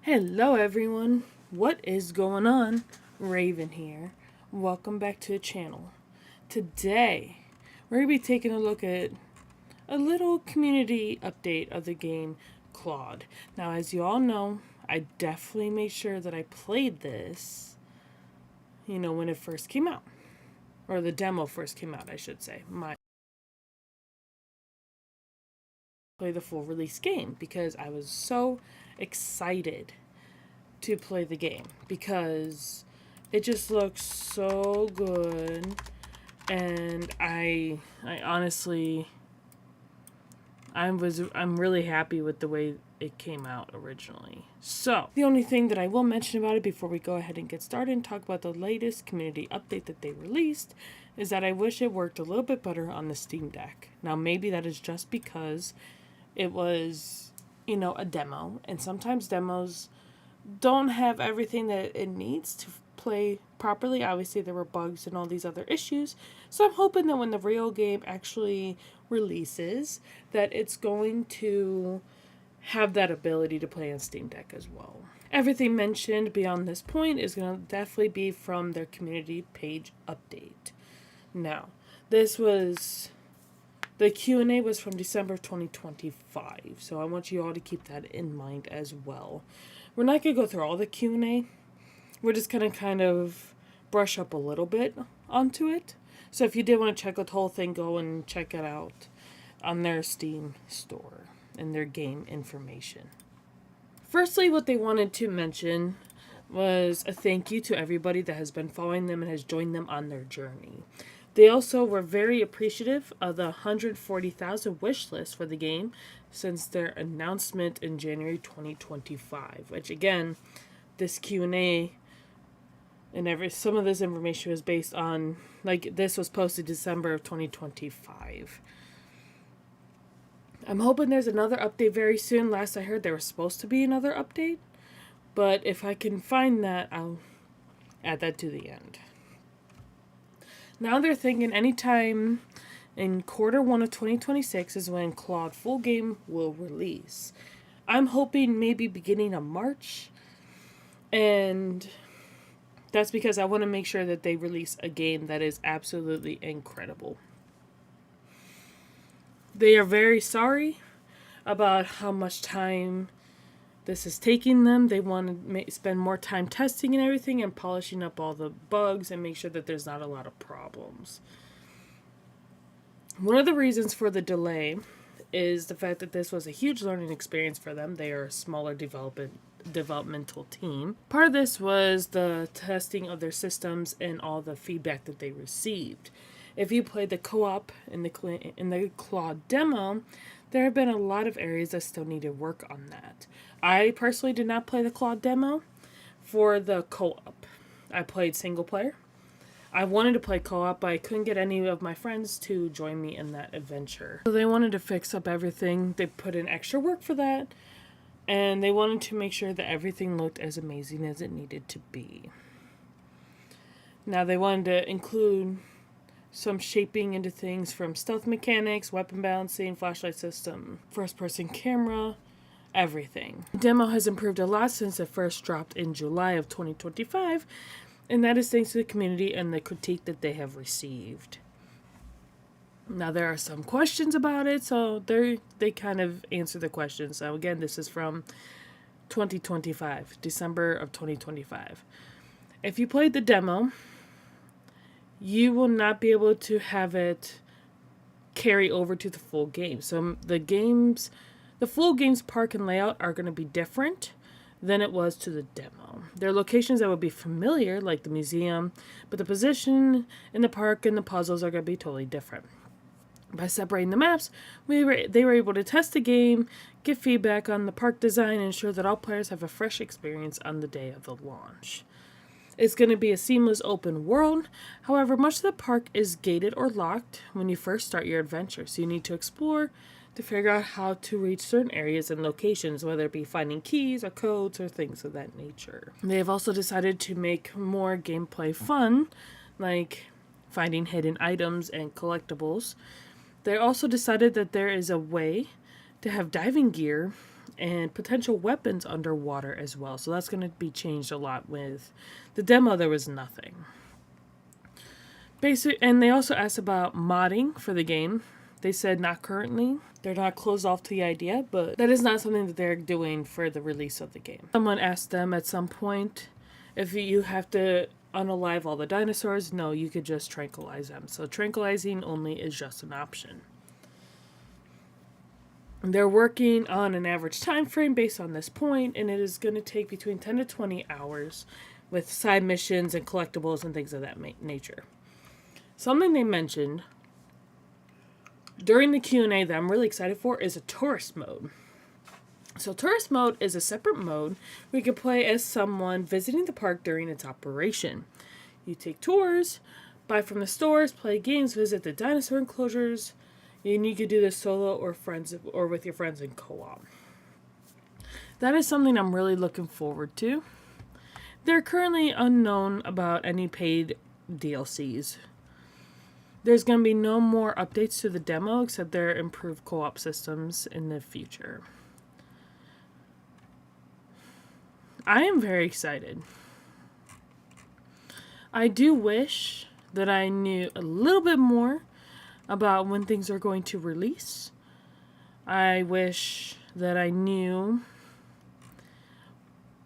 Hello everyone, what is going on? Raven here. Welcome back to the channel. Today, we're going to be taking a look at a little community update of the game Claude. Now, as you all know, I definitely made sure that I played this, when it first came out. Or the demo first came out, I should say. Play the full release game because I was so excited to play the game because it just looks so good, and I honestly I'm really happy with the way it came out originally. So the only thing that I will mention about it before we go ahead and get started and talk about the latest community update that they released is that I wish it worked a little bit better on the Steam Deck. Now maybe that is just because it was a demo, and sometimes demos don't have everything that it needs to play properly. Obviously, there were bugs and all these other issues. So I'm hoping that when the real game actually releases, that it's going to have that ability to play on Steam Deck as well. Everything mentioned beyond this point is going to definitely be from their community page update. Now, the Q&A was from December 2025, so I want you all to keep that in mind as well. We're not going to go through all the Q&A. We're just going to kind of brush up a little bit onto it. So if you did want to check out the whole thing, go and check it out on their Steam store and their game information. Firstly, what they wanted to mention was a thank you to everybody that has been following them and has joined them on their journey. They also were very appreciative of the 140,000 wish list for the game since their announcement in January 2025, which again, this Q&A and some of this information was based on, this was posted December of 2025. I'm hoping there's another update very soon. Last I heard there was supposed to be another update, but if I can find that, I'll add that to the end. Now they're thinking anytime in Q1 of 2026 is when Claude full game will release. I'm hoping maybe beginning of March, and that's because I want to make sure that they release a game that is absolutely incredible. They are very sorry about how much time this is taking them. They want to spend more time testing and everything and polishing up all the bugs and make sure that there's not a lot of problems. One of the reasons for the delay is the fact that this was a huge learning experience for them. They are a smaller developmental team. Part of this was the testing of their systems and all the feedback that they received. If you played the co-op in the Claude demo, there have been a lot of areas that still needed work on that. I personally did not play the Claude demo for the co-op. I played single player. I wanted to play co-op, but I couldn't get any of my friends to join me in that adventure. So they wanted to fix up everything. They put in extra work for that, and they wanted to make sure that everything looked as amazing as it needed to be. Now they wanted to include some shaping into things from stealth mechanics, weapon balancing, flashlight system, first-person camera, everything. The demo has improved a lot since it first dropped in July of 2025, and that is thanks to the community and the critique that they have received. Now there are some questions about it, so they kind of answer the questions. So again, this is from 2025, December of 2025. If you played the demo, you will not be able to have it carry over to the full game. So the full game's park and layout are going to be different than it was to the demo. There are locations that will be familiar, like the museum, but the position in the park and the puzzles are going to be totally different. By separating the maps, they were able to test the game, get feedback on the park design, and ensure that all players have a fresh experience on the day of the launch. It's going to be a seamless open world. However, much of the park is gated or locked when you first start your adventure, so you need to explore to figure out how to reach certain areas and locations, whether it be finding keys or codes or things of that nature. They have also decided to make more gameplay fun, like finding hidden items and collectibles. They also decided that there is a way to have diving gear and potential weapons underwater as well. So that's going to be changed a lot. With the demo, there was nothing. And they also asked about modding for the game. They said not currently. They're not closed off to the idea, but that is not something that they're doing for the release of the game. Someone asked them at some point if you have to unalive all the dinosaurs. No, you could just tranquilize them. So tranquilizing only is just an option. They're working on an average time frame based on this point, and it is going to take between 10 to 20 hours with side missions and collectibles and things of that nature. Something they mentioned during the Q&A that I'm really excited for is a tourist mode. So tourist mode is a separate mode where you can play as someone visiting the park during its operation. You take tours, buy from the stores, play games, visit the dinosaur enclosures, and you could do this solo or with your friends in co-op. That is something I'm really looking forward to. They're currently unknown about any paid DLCs. There's going to be no more updates to the demo except their improved co-op systems in the future. I am very excited. I do wish that I knew a little bit more about when things are going to release. I wish that I knew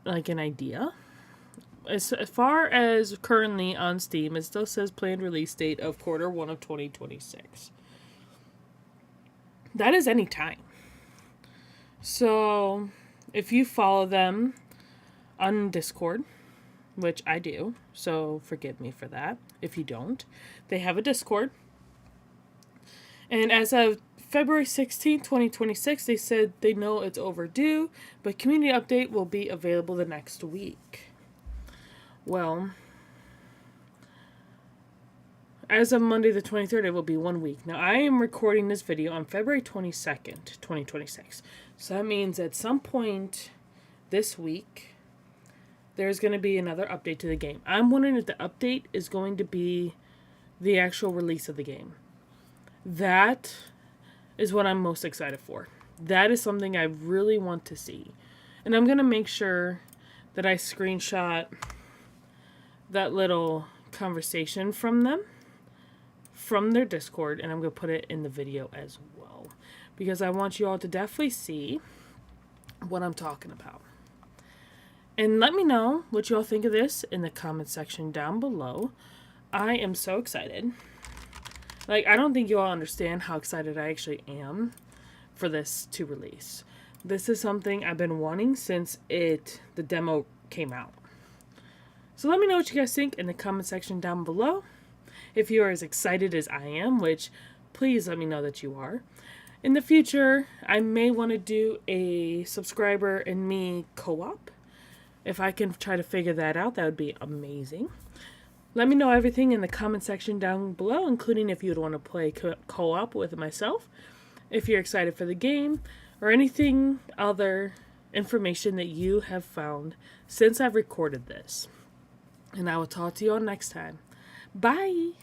like an idea. As far as currently on Steam, it still says planned release date of Q1 of 2026. That is any time. So if you follow them on Discord, which I do, so forgive me for that if you don't, they have a Discord. And as of February 16, 2026, they said they know it's overdue, but community update will be available the next week. Well, as of Monday the 23rd, it will be 1 week. Now, I am recording this video on February 22nd, 2026. So that means at some point this week, there's going to be another update to the game. I'm wondering if the update is going to be the actual release of the game. That is what I'm most excited for. That is something I really want to see. And I'm going to make sure that I screenshot that little conversation from them, from their Discord, and I'm going to put it in the video as well. Because I want you all to definitely see what I'm talking about. And let me know what you all think of this in the comment section down below. I am so excited. Like, I don't think you all understand how excited I actually am for this to release. This is something I've been wanting since the demo came out. So let me know what you guys think in the comment section down below. If you are as excited as I am, which please let me know that you are. In the future, I may want to do a subscriber and me co-op. If I can try to figure that out, that would be amazing. Let me know everything in the comment section down below, including if you would want to play co-op with myself, if you're excited for the game, or anything other information that you have found since I've recorded this. And I will talk to you all next time. Bye!